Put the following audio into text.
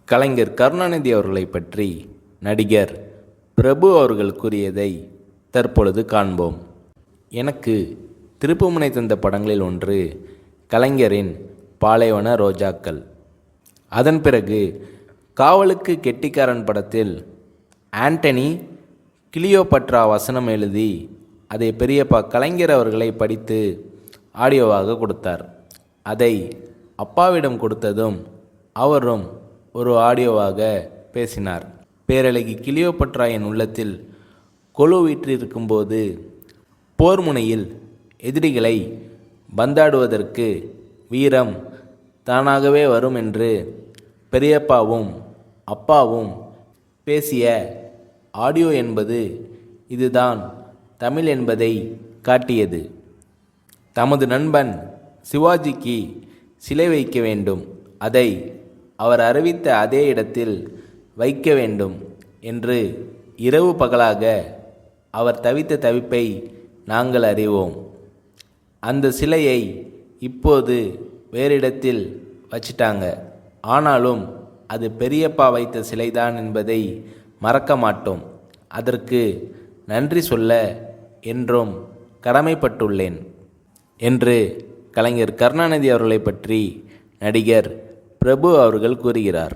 கலைஞர் கருணாநிதி அவர்களை பற்றி நடிகர் பிரபு அவர்கள் கூறியதை தற்பொழுது காண்போம். எனக்கு திருப்புமுனை தந்த படங்களில் ஒன்று கலைஞரின் பாலைவன ரோஜாக்கள். அதன் பிறகு காவலுக்கு கெட்டிக்காரன் படத்தில் ஆண்டனி கிளியோபட்ரா வசனம் எழுதி அதை பெரியப்பா கலைஞர் அவர்களை படித்து ஆடியோவாக கொடுத்தார். அதை அப்பாவிடம் கொடுத்ததும் அவரும் ஒரு ஆடியோவாக பேசினார். பேரழகி கிளியோபட்ரா என் உள்ளத்தில் கொலு வீற்றிருக்கும்போது போர் முனையில் எதிரிகளை பந்தாடுவதற்கு வீரம் தானாகவே வரும் என்று பெரியப்பாவும் அப்பாவும் பேசிய ஆடியோ என்பது இதுதான் தமிழ் என்பதை காட்டியது. தமது நண்பன் சிவாஜிக்கு சிலை வைக்க வேண்டும், அதை அவர் அறிவித்த அதே இடத்தில் வைக்க வேண்டும் என்று இரவு பகலாக அவர் தவித்த தவிப்பை நாங்கள் அறிவோம். அந்த சிலையை இப்போது வேறு இடத்தில் வச்சிட்டாங்க. ஆனாலும் அது பெரியப்பா வைத்த சிலைதான் என்பதை மறக்க மாட்டோம். அதற்கு நன்றி சொல்ல என்றும் கடமைப்பட்டுள்ளேன் என்று கலைஞர் கருணாநிதி அவர்களை பற்றி நடிகர் பிரபு அவர்கள் கூறுகிறார்.